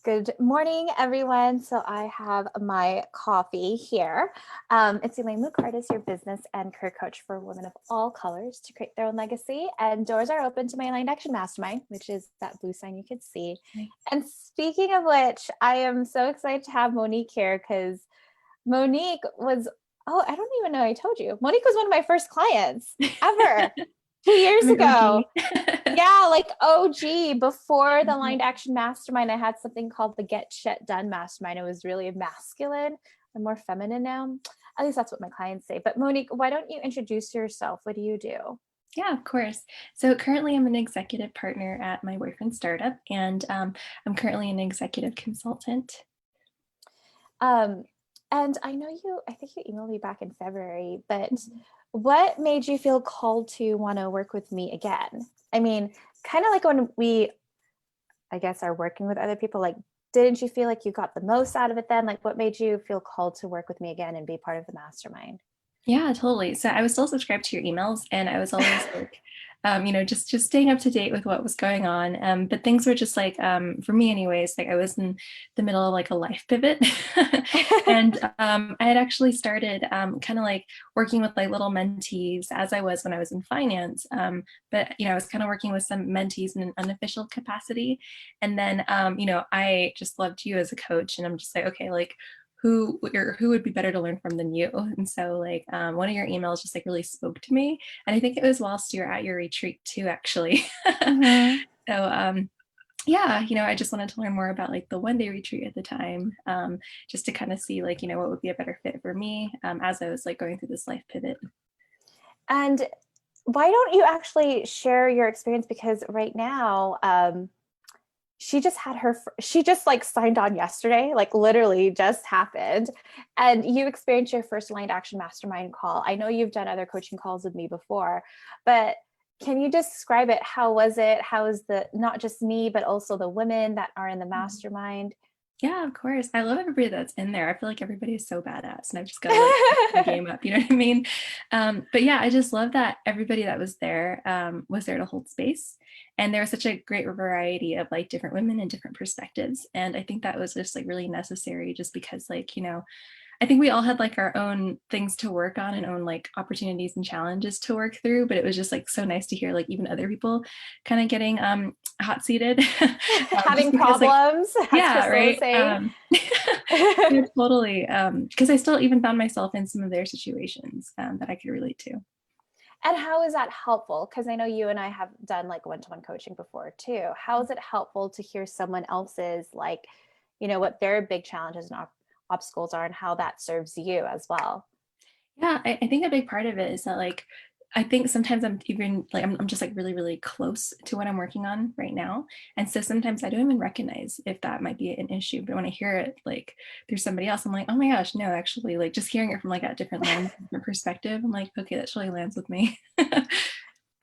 Good morning, everyone. So I have my coffee here. It's Elaine Lucardis, your business and career coach for women of all colors to create their own legacy. And doors are open to my Aligned Action Mastermind, which is that blue sign you could see. Nice. And speaking of which, I am so excited to have Monique here because Monique was, I don't even know I told you. Monique was one of my first clients ever 2 years I'm an ago. OG. Yeah, like OG before the Mhm. Aligned Action Mastermind, I had something called the Get Shit Done Mastermind. It was really masculine and more feminine now. At least that's what my clients say. But Monique, why don't you introduce yourself? What do you do? Yeah, of course. So currently I'm an executive partner at my boyfriend's startup, and I'm currently an executive consultant. Um, and I know I think you emailed me back in February, but Mhm. what made you feel called to want to work with me again? I mean, kind of like when we, I guess, are working with other people, like, didn't you feel like you got the most out of it then? Like, what made you feel called to work with me again and be part of the mastermind? Yeah, totally. So I was still subscribed to your emails, and I was always like, just staying up to date with what was going on. But things were just like, for me, anyways, like I was in the middle of like a life pivot, and I had actually started kind of like working with like little mentees as I was when I was in finance. But I was kind of working with some mentees in an unofficial capacity, and then I just loved you as a coach, and I'm just like, okay, like who would be better to learn from than you. And so like one of your emails just like really spoke to me, and I think it was whilst you're at your retreat too, actually. Mm-hmm. So yeah, I just wanted to learn more about like the 1 day retreat at the time, just to kind of see like what would be a better fit for me, as I was like going through this life pivot. And why don't you actually share your experience? Because right now, she just had she just like signed on yesterday, like literally just happened. And you experienced your first Aligned Action Mastermind call. I know you've done other coaching calls with me before, but can you describe it? How was it? How is not just me, but also the women that are in the mastermind? Yeah, of course. I love everybody that's in there. I feel like everybody is so badass, and I've just got to like step my game up. You know what I mean? But yeah, I just love that everybody that was there to hold space, and there was such a great variety of like different women and different perspectives. And I think that was just like really necessary, just because like I think we all had like our own things to work on and own like opportunities and challenges to work through. But it was just like so nice to hear like even other people kind of getting hot seated, just Having because like problems, as yeah, Crystal was right. saying. Yeah, totally. Because I still even found myself in some of their situations that I could relate to. And how is that helpful? Because I know you and I have done like one-to-one coaching before too. How is it helpful to hear someone else's, like, what their big challenges and obstacles are and how that serves you as well? Yeah, I think a big part of it is that like I think sometimes I'm even like I'm just like really, really close to what I'm working on right now. And so sometimes I don't even recognize if that might be an issue. But when I hear it like through somebody else, I'm like, oh my gosh, no, actually, like just hearing it from like a different lens, different perspective, I'm like, okay, that really lands with me.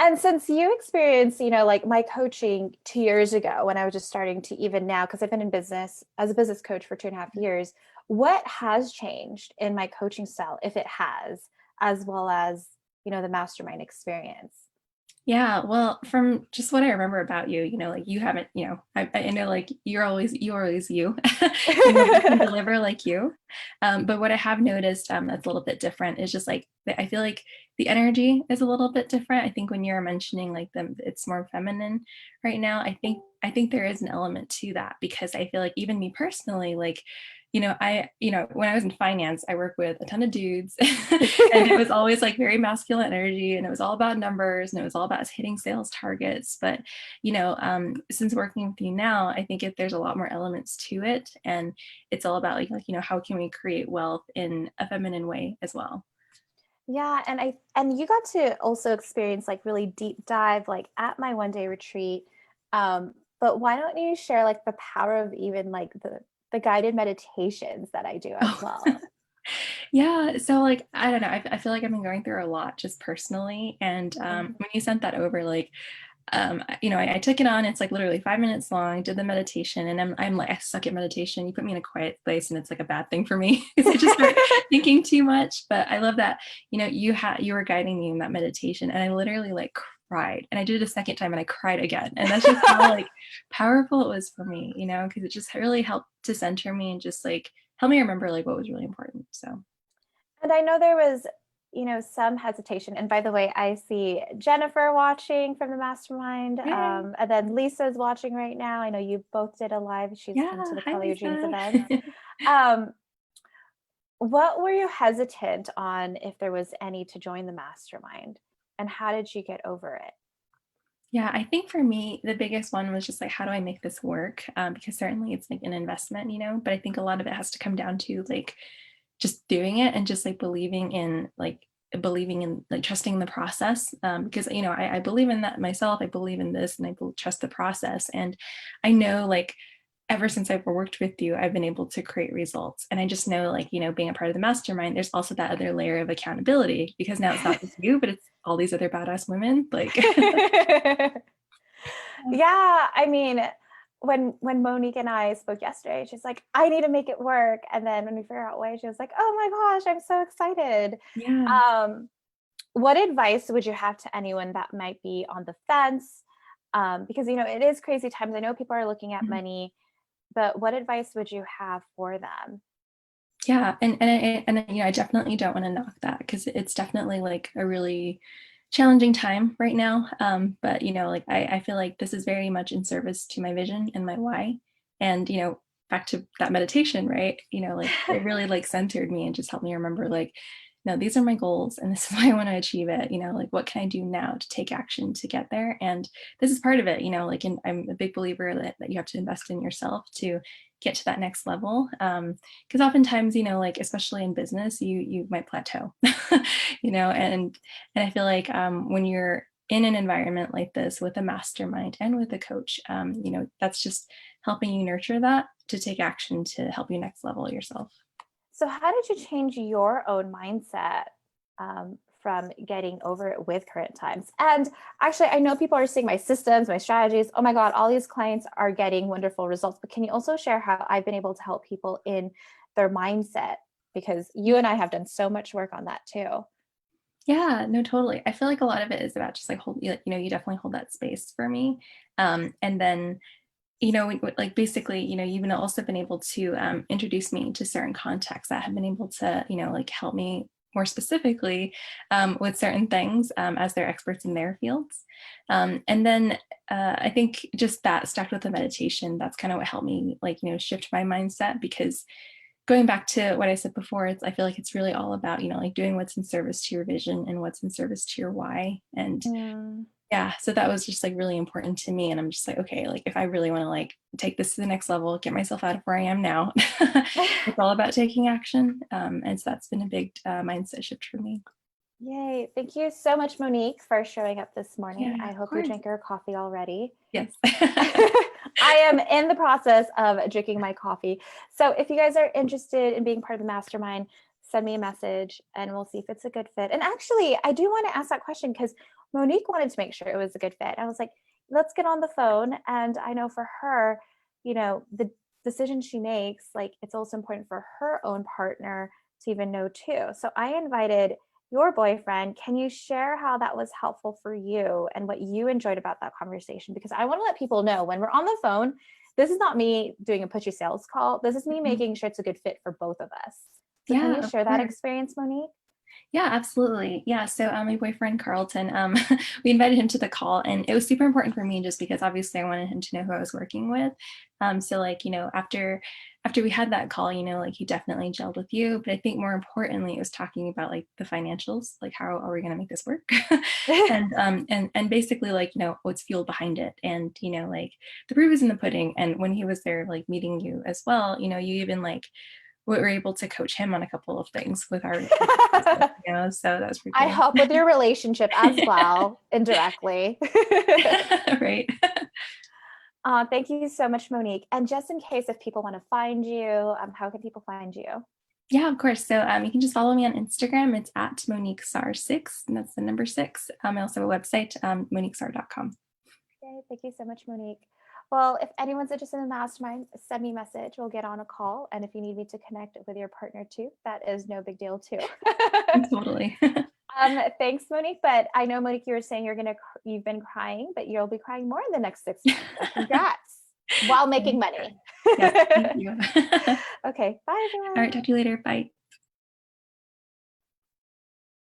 And since you experienced, like my coaching 2 years ago when I was just starting to even now, because I've been in business as a business coach for 2.5 years, what has changed in my coaching style, if it has, as well as, the mastermind experience? Yeah, well, from just what I remember about you, like you haven't, I know like you're always you, and nobody can deliver like you. But what I have noticed that's a little bit different is just like I feel like the energy is a little bit different. I think when you're mentioning like it's more feminine right now. I think there is an element to that, because I feel like even me personally, like when I was in finance, I worked with a ton of dudes, and it was always like very masculine energy, and it was all about numbers, and it was all about hitting sales targets. But since working with you now, I think there's a lot more elements to it, and it's all about how can we create wealth in a feminine way as well. Yeah, and you got to also experience like really deep dive like at my 1 day retreat. But why don't you share like the power of even like the guided meditations that I do as Oh. well? Yeah, so like I don't know, I feel like I've been going through a lot just personally, and Mhm. when you sent that over, like I took it on. It's like literally 5 minutes long, did the meditation, and I'm like, I suck at meditation. You put me in a quiet place and it's like a bad thing for me because I just start thinking too much. But I love that, you were guiding me in that meditation, and I literally like cried. And I did it a second time and I cried again. And that's just how like powerful it was for me, because it just really helped to center me and just like help me remember like what was really important. So And I know there was, some hesitation. And by the way, I see Jennifer watching from the mastermind. yay. And then Lisa's watching right now. I know you both did a live. She's been to Yeah. the Hi, Color Your Dreams Lisa. events. Um, what were you hesitant on if there was any to join the mastermind? And how did you get over it? Yeah, I think for me, the biggest one was just like, how do I make this work? Because certainly it's like an investment, but I think a lot of it has to come down to like just doing it and just like believing in like trusting the process. Because, I believe in that myself. I believe in this and trust the process. And I know like ever since I've worked with you, I've been able to create results. And I just know, like, being a part of the mastermind, there's also that other layer of accountability because now it's not just you, but it's all these other badass women. Like, Yeah, I mean, when Monique and I spoke yesterday, she's like, I need to make it work. And then when we figure out why, she was like, oh my gosh, I'm so excited. yeah. Um, what advice would you have to anyone that might be on the fence? Because it is crazy times. I know people are looking at Mhm. money, but what advice would you have for them? Yeah. I definitely don't want to knock that because it's definitely like a really challenging time right now. But like I feel like this is very much in service to my vision and my why. And back to that meditation, right? Like it really like centered me and just helped me remember like, no, these are my goals and this is why I want to achieve it. Like what can I do now to take action to get there? And this is part of it, like I'm a big believer that you have to invest in yourself to get to that next level. Because oftentimes, like especially in business, you might plateau, and I feel like when you're in an environment like this with a mastermind and with a coach, that's just helping you nurture that to take action to help you next level yourself. So how did you change your own mindset from getting over it with current times? And actually, I know people are seeing my systems, my strategies. Oh my God, all these clients are getting wonderful results. But can you also share how I've been able to help people in their mindset? Because you and I have done so much work on that too. Yeah, no, totally. I feel like a lot of it is about just like you definitely hold that space for me. And then like basically, you've also been able to introduce me to certain contacts that have been able to, like help me more specifically with certain things as they're experts in their fields. And then I think just that stacked with the meditation, that's kind of what helped me like, shift my mindset because going back to what I said before, I feel like it's really all about, like doing what's in service to your vision and what's in service to your why. And Mm. yeah, so that was just like really important to me. And I'm just like, okay, like if I really want to like take this to the next level, get myself out of where I am now, it's all about taking action. And so that's been a big mindset shift for me. Yay. Thank you so much, Monique, for showing up this morning. Yeah, I of hope you course. drank your coffee already. Yes. I am in the process of drinking my coffee. So if you guys are interested in being part of the mastermind, send me a message and we'll see if it's a good fit. And actually, I do want to ask that question because Monique wanted to make sure it was a good fit. I was like, let's get on the phone. And I know for her, the decision she makes, like it's also important for her own partner to even know too. So I invited your boyfriend. Can you share how that was helpful for you and what you enjoyed about that conversation? Because I want to let people know when we're on the phone, this is not me doing a pushy sales call. This is me Mhm. making sure it's a good fit for both of us. So can Yeah, you of share that course. experience, Monique? Yeah, absolutely. Yeah. So my boyfriend Carlton, we invited him to the call, and it was super important for me just because obviously I wanted him to know who I was working with. So like after we had that call, like he definitely gelled with you. But I think more importantly, it was talking about like the financials, like how are we going to make this work, and basically like what's fuel behind it, and like the proof is in the pudding. And when he was there, like meeting you as well, you even like we were able to coach him on a couple of things with our business, so that was pretty I cool. help with your relationship as well, indirectly. Right. Thank you so much, Monique. And just in case if people want to find you, how can people find you? Yeah, of course. So you can just follow me on Instagram. It's at MoniqueSar6, and that's the number six. I also have a website, moniquesar.com. Okay, thank you so much, Monique. Well, if anyone's interested in the mastermind, send me a message. We'll get on a call. And if you need me to connect with your partner too, that is no big deal too. Totally. Thanks, Monique. But I know, Monique, you were saying you've been crying, but you'll be crying more in the next 6 months. So congrats while making money. Yes, thank you. Okay. Bye, All right, everyone. talk to you later. Bye.